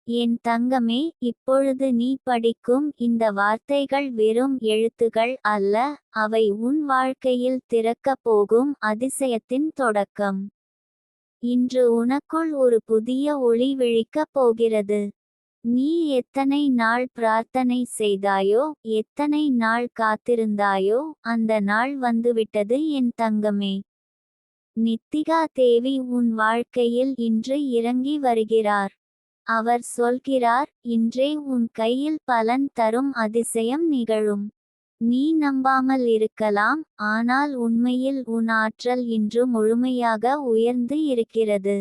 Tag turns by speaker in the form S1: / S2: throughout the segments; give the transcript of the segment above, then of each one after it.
S1: என் தங்கமே, இப்பொழுது நீ படிக்கும் இந்த வார்த்தைகள் வெறும் எழுத்துகள் அல்ல, அவை உன் வாழ்க்கையில் திறக்கப் போகும் அதிசயத்தின் தொடக்கம். இன்று உனக்குள் ஒரு புதிய ஒளி விழிக்கப் போகிறது. நீ எத்தனை நாள் பிரார்த்தனை செய்தாயோ, எத்தனை நாள் காத்திருந்தாயோ, அந்த நாள் வந்துவிட்டது என் தங்கமே. நித்திகா தேவி உன் வாழ்க்கையில் இன்று இறங்கி வருகிறார். அவர் சொல்கிறார், இன்றே உன் கையில் பலன் தரும் அதிசயம் நிகழும். நீ நம்பாமல் இருக்கலாம், ஆனால் உண்மையில் உன் ஆற்றல் இன்று முழுமையாக உயர்ந்து இருக்கிறது.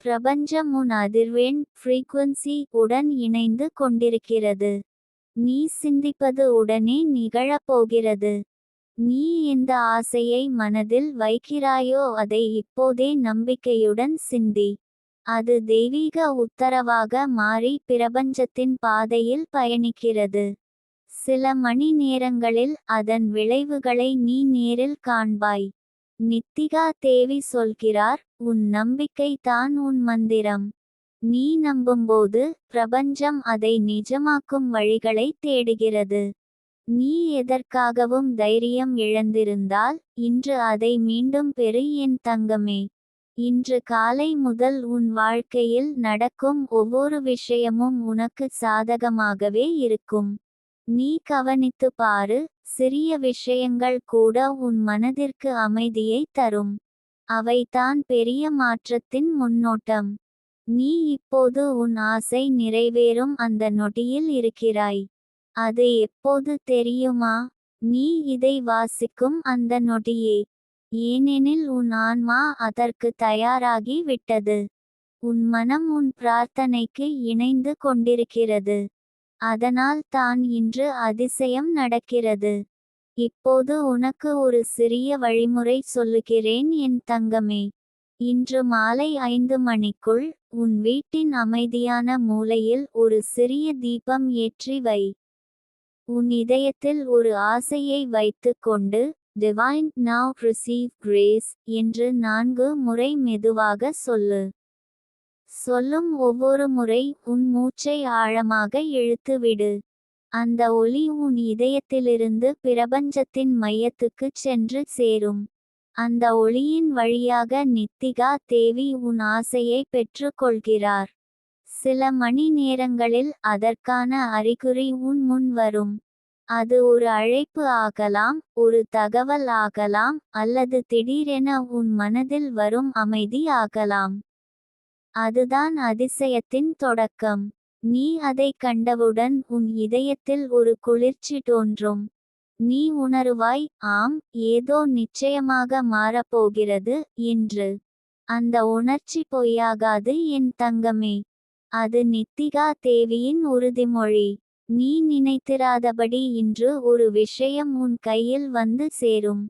S1: பிரபஞ்சம் உன் அதிர்வெண் ஃப்ரீக்வன்சி உடன் இணைந்து கொண்டிருக்கிறது. நீ சிந்திப்பது உடனே நிகழப்போகிறது. நீ எந்த ஆசையை மனதில் வைக்கிறாயோ அதை இப்போதே நம்பிக்கையுடன் சிந்தி. அது தெய்வீக உத்தரவாக மாறி பிரபஞ்சத்தின் பாதையில் பயணிக்கிறது. சில மணி நேரங்களில் அதன் விளைவுகளை நீ நேரில் காண்பாய். நித்திகா தேவி சொல்கிறார், உன் நம்பிக்கை தான் உன் மந்திரம். நீ நம்பும்போது பிரபஞ்சம் அதை நிஜமாக்கும் வழிகளை தேடுகிறது. நீ எதற்காகவும் தைரியம் இழந்திருந்தால் இன்று அதை மீண்டும் பெறு என் தங்கமே. இன்று காலை முதல் உன் வாழ்க்கையில் நடக்கும் ஒவ்வொரு விஷயமும் உனக்கு சாதகமாகவே இருக்கும். நீ கவனித்து பாரு, சிறிய விஷயங்கள் கூட உன் மனதிற்கு அமைதியை தரும். அவைதான் பெரிய மாற்றத்தின் முன்னோட்டம். நீ இப்போது உன் ஆசை நிறைவேறும் அந்த நொடியில் இருக்கிறாய். அது எப்போது தெரியுமா? நீ இதை வாசிக்கும் அந்த நொடியே. ஏனெனில் உன் ஆன்மா அதற்கு தயாராகி விட்டது. உன் மனம் உன் பிரார்த்தனைக்கு இணைந்து கொண்டிருக்கிறது. அதனால் தான் இன்று அதிசயம் நடக்கிறது. இப்போது உனக்கு ஒரு சிறிய வழிமுறை சொல்லுகிறேன் என் தங்கமே. இன்று மாலை 5 மணிக்குள் உன் வீட்டின் அமைதியான மூலையில் ஒரு சிறிய தீபம் ஏற்றி வை. உன் இதயத்தில் ஒரு ஆசையை வைத்துக் கொண்டு, டிவைன் நவ் ரிசீவ் கிரேஸ் என்று 4 முறை மெதுவாக சொல்லு. சொல்லும் ஒவ்வொரு முறை உன் மூச்சை ஆழமாக இழுத்துவிடு. அந்த ஒளி உன் இதயத்திலிருந்து பிரபஞ்சத்தின் மையத்துக்குச் சென்று சேரும். அந்த ஒளியின் வழியாக நித்திகா தேவி உன் ஆசையை பெற்றுக்கொள்கிறார். சில மணி நேரங்களில் அதற்கான அறிகுறி உன் முன் வரும். அது ஒரு அழைப்பு ஆகலாம், ஒரு தகவல் ஆகலாம், அல்லது திடீரென உன் மனதில் வரும் அமைதி ஆகலாம். அதுதான் அதிசயத்தின் தொடக்கம். நீ அதை கண்டவுடன் உன் இதயத்தில் ஒரு குளிர்ச்சி தோன்றும். நீ உணருவாய், ஆம், ஏதோ நிச்சயமாக மாறப்போகிறது என்று. அந்த உணர்ச்சி பொய்யாகாது என் தங்கமே. அது நித்திகா தேவியின் உறுதிமொழி. நீ நினைத்திராதபடி இன்று ஒரு விஷயம் உன் கையில் வந்து சேரும்.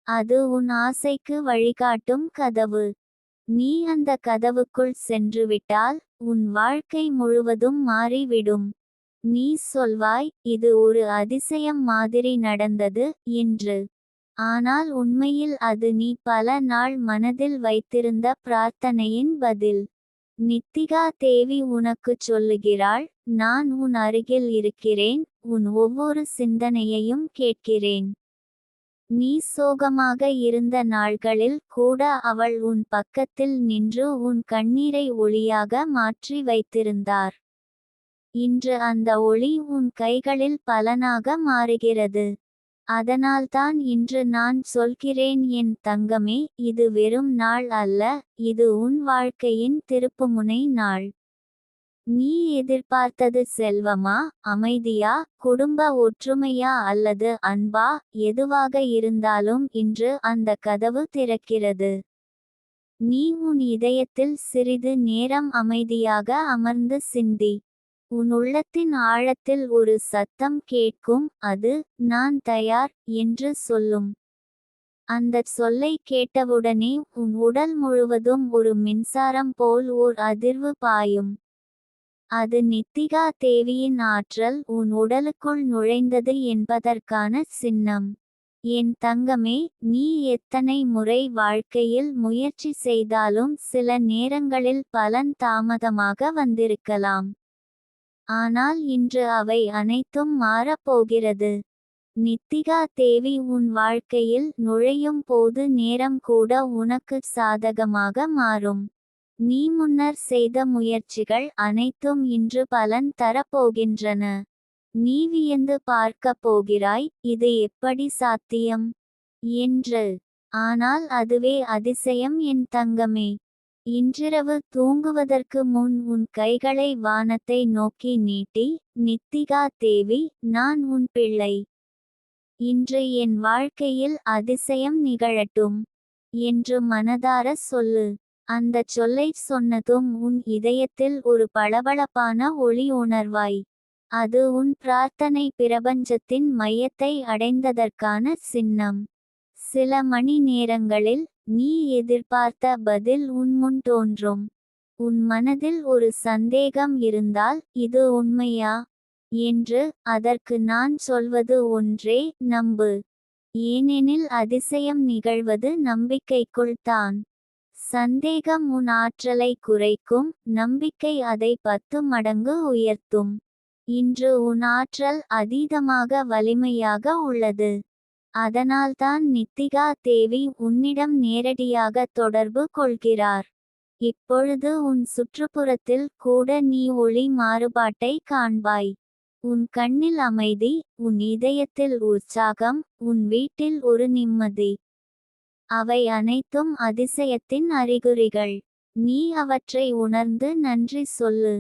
S1: அது உன் ஆசைக்கு வழிகாட்டும் கதவு. நீ அந்த கதவுக்குள் சென்றுவிட்டால் உன் வாழ்க்கை முழுவதும் மாறிவிடும். நீ சொல்வாய், இது ஒரு அதிசயம் மாதிரி நடந்தது என்று. ஆனால் உண்மையில் அது நீ பல நாள் மனதில் வைத்திருந்த பிரார்த்தனையின் பதில். நித்திகா தேவி உனக்குச் சொல்லுகிறாள், நான் உன் அருகில் இருக்கிறேன், உன் ஒவ்வொரு சிந்தனையையும் கேட்கிறேன். நீ சோகமாக இருந்த நாள்களில் கூட அவள் உன் பக்கத்தில் நின்று உன் கண்ணீரை ஒளியாக மாற்றி வைத்திருந்தார். இன்று அந்த ஒளி உன் கைகளில் பலனாக மாறுகிறது. அதனால்தான் இன்று நான் சொல்கிறேன் என் தங்கமே, இது வெறும் நாள் அல்ல, இது உன் வாழ்க்கையின் திருப்புமுனை நாள். நீ எதிர்பார்த்தது செல்வமா, அமைதியா, குடும்ப ஒற்றுமையா அல்லது அன்பா, எதுவாக இருந்தாலும் இன்று அந்த கதவு திறக்கிறது. நீ உன் இதயத்தில் சிறிது நேரம் அமைதியாக அமர்ந்து சிந்தி. உன் உள்ளத்தின் ஆழத்தில் ஒரு சத்தம் கேட்கும், அது, நான் தயார், என்று சொல்லும். அந்தச் சொல்லை கேட்டவுடனே உன் உடல் முழுவதும் ஒரு மின்சாரம் போல் ஓர் அதிர்வு பாயும். அது நித்திகா தேவியின் ஆற்றல் உன் உடலுக்குள் நுழைந்தது என்பதற்கான சின்னம். என் தங்கமே, நீ எத்தனை முறை வாழ்க்கையில் முயற்சி செய்தாலும் சில நேரங்களில் பலன் தாமதமாக வந்திருக்கலாம். ஆனால் இன்று அவை அனைத்தும் மாறப்போகிறது. நித்திகா தேவி உன் வாழ்க்கையில் நுழையும் போது நேரம் கூட உனக்கு சாதகமாக மாறும். நீ முன்னர் செய்த முயற்சிகள் அனைத்தும் இன்று பலன் தரப்போகின்றன. நீ வியந்து பார்க்கப் போகிறாய், இது எப்படி சாத்தியம் என்று. ஆனால் அதுவே அதிசயம் என் தங்கமே. இன்றிரவு தூங்குவதற்கு முன் உன் கைகளை வானத்தை நோக்கி நீட்டி, நித்திகா தேவி, நான் உன் பிள்ளை. இன்று என் வாழ்க்கையில் அதிசயம் நிகழட்டும் என்று மனதார சொல்லு. அந்தச் சொல்லைச் சொன்னதும் உன் இதயத்தில் ஒரு பளபளப்பான ஒளி உணர்வாய். அது உன் பிரார்த்தனை பிரபஞ்சத்தின் மையத்தை அடைந்ததற்கான சின்னம். சில மணி நேரங்களில் நீ எதிர்பார்த்த பதில் உன் முன் தோன்றும். உன் மனதில் ஒரு சந்தேகம் இருந்தால், இது உண்மையா என்று, அதற்கு நான் சொல்வது ஒன்றே, நம்பு. ஏனெனில் அதிசயம் நிகழ்வது நம்பிக்கைக்குள் தான். சந்தேகம் உன் ஆற்றலை குறைக்கும், நம்பிக்கை அதை 10 மடங்கு உயர்த்தும். இன்று உன் ஆற்றல் அதீதமாக வலிமையாக உள்ளது. அதனால்தான் நித்திகா தேவி உன்னிடம் நேரடியாக தொடர்பு கொள்கிறார். இப்பொழுது உன் சுற்றுப்புறத்தில் கூட நீ ஒளி மாறுபாட்டை காண்பாய். உன் கண்ணில் அமைதி, உன் இதயத்தில் உற்சாகம், உன் வீட்டில் ஒரு நிம்மதி. அவை அனைத்தும் அதிசயத்தின் அறிகுறிகள். நீ அவற்றை உணர்ந்து நன்றி சொல்லு.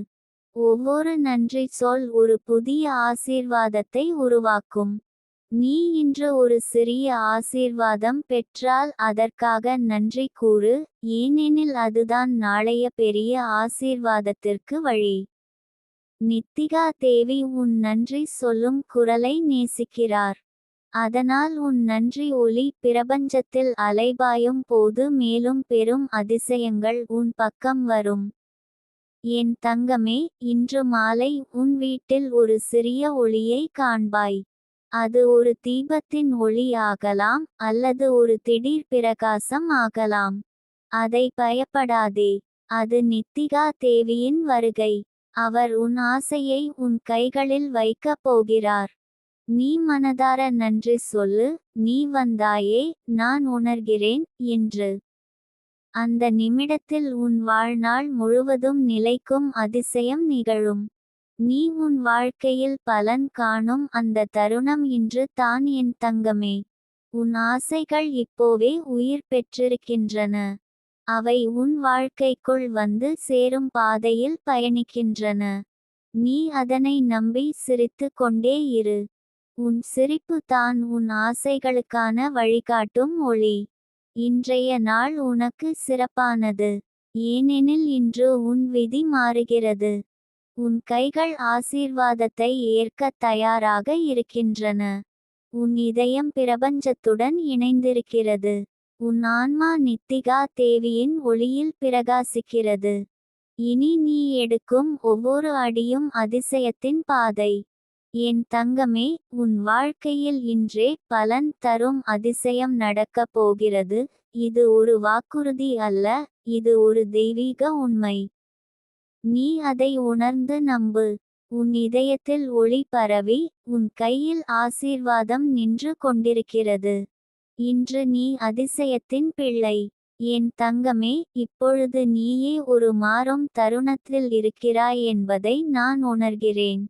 S1: ஒவ்வொரு நன்றி சொல் ஒரு புதிய ஆசீர்வாதத்தை உருவாக்கும். நீ இன்று ஒரு சிறிய ஆசீர்வாதம் பெற்றால் அதற்காக நன்றி கூறு, ஏனெனில் அதுதான் நாளைய பெரிய ஆசீர்வாதத்திற்கு வழி. நித்திகா தேவி உன் நன்றி சொல்லும் குரலை நேசிக்கிறார். அதனால் உன் நன்றி ஒலி பிரபஞ்சத்தில் அலைபாயும் போது மேலும் பெரும் அதிசயங்கள் உன் பக்கம் வரும். என் தங்கமே, இன்று மாலை உன் வீட்டில் ஒரு சிறிய ஒளியை காண்பாய். அது ஒரு தீபத்தின் ஒளி ஆகலாம், அல்லது ஒரு திடீர் பிரகாசம் ஆகலாம். அதை பயப்படாதே. அது நித்திகா தேவியின் வருகை. அவர் உன் ஆசையை உன் கைகளில் வைக்கப் போகிறார். நீ மனதார நன்றி சொல்லு, நீ வந்தாயே, நான் உணர்கிறேன் என்று. அந்த நிமிடத்தில் உன் வாழ்நாள் முழுவதும் நிலைக்கும் அதிசயம் நிகழும். நீ உன் வாழ்க்கையில் பலன் காணும் அந்த தருணம் இன்று தான் என் தங்கமே. உன் ஆசைகள் இப்போவே உயிர் பெற்றிருக்கின்றன. அவை உன் வாழ்க்கைக்குள் வந்து சேரும் பாதையில் பயணிக்கின்றன. நீ அதனை நம்பி சிரித்து கொண்டே இரு. உன் சிரிப்பு தான் உன் ஆசைகளுக்கான வழிகாட்டும் ஒளி. இன்றைய நாள் உனக்கு சிறப்பானது. ஏனெனில் இன்று உன் விதி மாறுகிறது. உன் கைகள் ஆசீர்வாதத்தை ஏற்க தயாராக இருக்கின்றன. உன் இதயம் பிரபஞ்சத்துடன் இணைந்திருக்கிறது. உன் ஆன்மா நித்திகா தேவியின் ஒளியில் பிரகாசிக்கிறது. இனி நீ எடுக்கும் ஒவ்வொரு அடியும் அதிசயத்தின் பாதை. என் தங்கமே, உன் வாழ்க்கையில் இன்றே பலன் தரும் அதிசயம் நடக்கப் போகிறது. இது ஒரு வாக்குறுதி அல்ல, இது ஒரு தெய்வீக உண்மை. நீ அதை உணர்ந்து நம்பு. உன் இதயத்தில் ஒளி பரவி, உன் கையில் ஆசீர்வாதம் நின்று கொண்டிருக்கிறது. இன்று நீ அதிசயத்தின் பிள்ளை. என் தங்கமே, இப்பொழுது நீயே ஒரு மாறும் தருணத்தில் இருக்கிறாய் என்பதை நான் உணர்கிறேன்.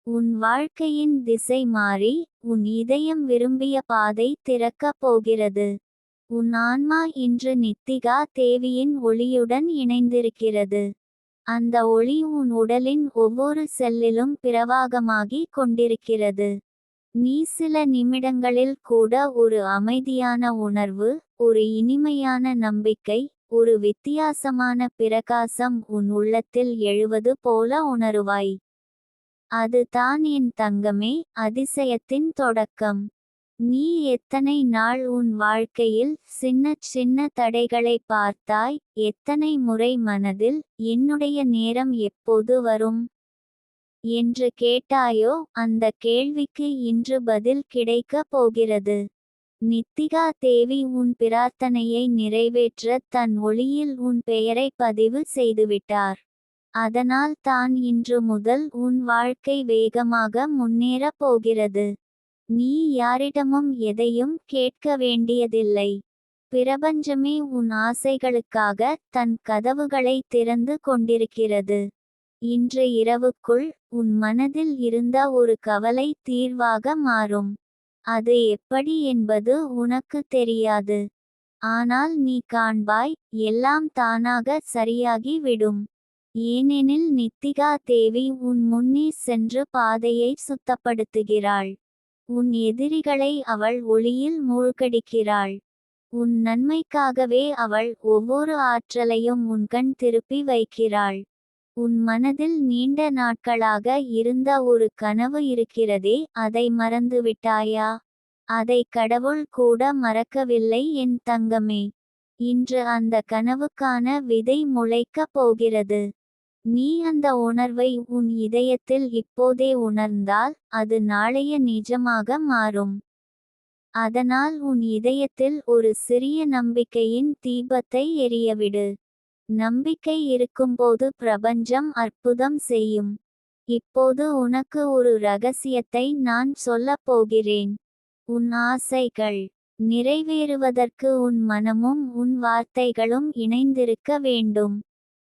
S1: உன் வாழ்க்கையின் திசை மாறி, உன் இதயம் விரும்பிய பாதை திறக்கப் போகிறது. உன் ஆன்மா இன்று நித்திகா தேவியின் ஒளியுடன் இணைந்திருக்கிறது. அந்த ஒளி உன் உடலின் ஒவ்வொரு செல்லிலும் பிரவாகமாகி கொண்டிருக்கிறது. நீ சில நிமிடங்களில் கூட ஒரு அமைதியான உணர்வு, ஒரு இனிமையான நம்பிக்கை, ஒரு வித்தியாசமான பிரகாசம் உன் உள்ளத்தில் எழுவது போல உணருவாய். அது தான் என் தங்கமே, அதிசயத்தின் தொடக்கம். நீ எத்தனை நாள் உன் வாழ்க்கையில் சின்ன சின்ன தடைகளை பார்த்தாய், எத்தனை முறை மனதில், என்னுடைய நேரம் எப்போது வரும் என்று கேட்டாயோ, அந்த கேள்விக்கு இன்று பதில் கிடைக்கப் போகிறது. நித்திகா தேவி உன் பிரார்த்தனையை நிறைவேற்ற தன் ஒளியில் உன் பெயரை பதிவு செய்துவிட்டார். அதனால் தான் இன்று முதல் உன் வாழ்க்கை வேகமாக முன்னேறப் போகிறது. நீ யாரிடமும் எதையும் கேட்க வேண்டியதில்லை. பிரபஞ்சமே உன் ஆசைகளுக்காக தன் கதவுகளை திறந்து கொண்டிருக்கிறது. இன்று இரவுக்குள் உன் மனதில் இருந்த ஒரு கவலை தீர்வாக மாறும். அது எப்படி என்பது உனக்கு தெரியாது. ஆனால் நீ காண்பாய், எல்லாம் தானாக சரியாகி விடும். ஏனெனில் நித்திகா தேவி உன் முன்னே சென்று பாதையை சுத்தப்படுத்துகிறாள். உன் எதிரிகளை அவள் ஒளியில் மூழ்கடிக்கிறாள். உன் நன்மைக்காகவே அவள் ஒவ்வொரு ஆற்றலையும் உன்கண் திருப்பி வைக்கிறாள். உன் மனதில் நீண்ட நாட்களாக இருந்த ஒரு கனவு இருக்கிறதே, அதை மறந்துவிட்டாயா? அதை கடவுள் கூட மறக்கவில்லை என் தங்கமே. இன்று அந்த கனவுக்கான விதை முளைக்கப் போகிறது. நீ அந்த உணர்வை உன் இதயத்தில் இப்போதே உணர்ந்தால் அது நாளைய நிஜமாக மாறும். அதனால் உன் இதயத்தில் ஒரு சிறிய நம்பிக்கையின் தீபத்தை எரியவிடு. நம்பிக்கை இருக்கும்போது பிரபஞ்சம் அற்புதம் செய்யும். இப்போது உனக்கு ஒரு ரகசியத்தை நான் சொல்லப் போகிறேன். உன் ஆசைகள் நிறைவேறுவதற்கு உன் மனமும் உன் வார்த்தைகளும் இணைந்திருக்க வேண்டும்.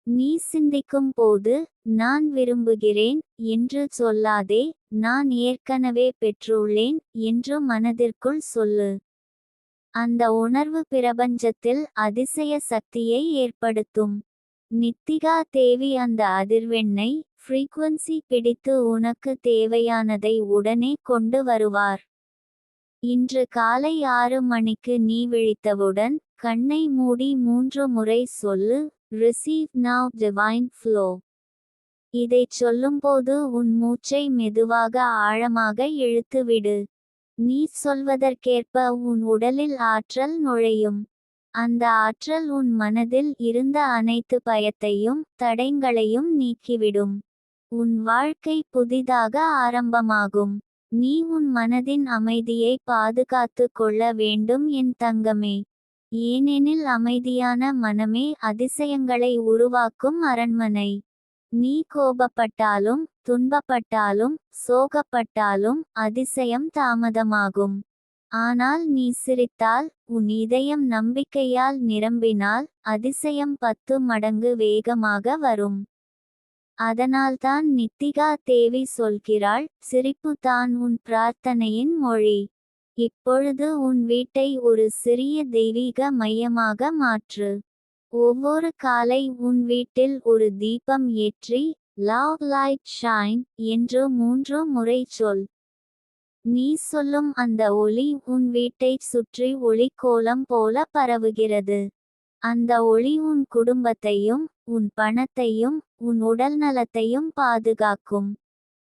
S1: நீ சிந்திக்கும் போது நான் விரும்புகிறேன் என்று சொல்லாதே, நான் ஏற்கனவே பெற்றுள்ளேன் என்று மனதிற்குள் சொல்லு. அந்த உணர்வு பிரபஞ்சத்தில் அதிசய சக்தியை ஏற்படுத்தும். நித்திகா தேவி அந்த அதிர்வெண்ணை ஃப்ரீக்வன்சி பிடித்து உனக்கு தேவையானதை உடனே கொண்டு வருவார். இன்று காலை 6 மணிக்கு நீ விழித்தவுடன் கண்ணை மூடி 3 முறை சொல்லு, ரிசீவ் நவ் டிவைன் ஃப்ளோ. இதைச் சொல்லும்போது உன் மூச்சை மெதுவாக ஆழமாக இழுத்துவிடு. நீ சொல்வதற்கேற்ப உன் உடலில் ஆற்றல் நுழையும். அந்த ஆற்றல் உன் மனதில் இருந்த அனைத்து பயத்தையும் தடைங்களையும் நீக்கிவிடும். உன் வாழ்க்கை புதிதாக ஆரம்பமாகும். நீ உன் மனதின் அமைதியை பாதுகாத்து கொள்ள வேண்டும் என் தங்கமே. ஏனெனில் அமைதியான மனமே அதிசயங்களை உருவாக்கும் அரண்மனை. நீ கோபப்பட்டாலும் துன்பப்பட்டாலும் சோகப்பட்டாலும் அதிசயம் தாமதமாகும். ஆனால் நீ சிரித்தால், உன் இதயம் நம்பிக்கையால் நிரம்பினால், அதிசயம் 10 மடங்கு வேகமாக வரும். அதனால்தான் நித்திகா தேவி சொல்கிறாள், சிரிப்பு தான் உன் பிரார்த்தனையின் மொழி. இப்பொழுது உன் வீட்டை ஒரு சிறிய தெய்வீக மையமாக மாற்று. ஒவ்வொரு காலை உன் வீட்டில் ஒரு தீபம் ஏற்றி, லவ் லைட் ஷைன் என்று 3 முறை சொல். நீ சொல்லும் அந்த ஒளி உன் வீட்டைச் சுற்றி ஒளிக்கோலம் போல பரவுகிறது. அந்த ஒளி உன் குடும்பத்தையும் உன் பணத்தையும் உன் உடல்நலத்தையும் பாதுகாக்கும்.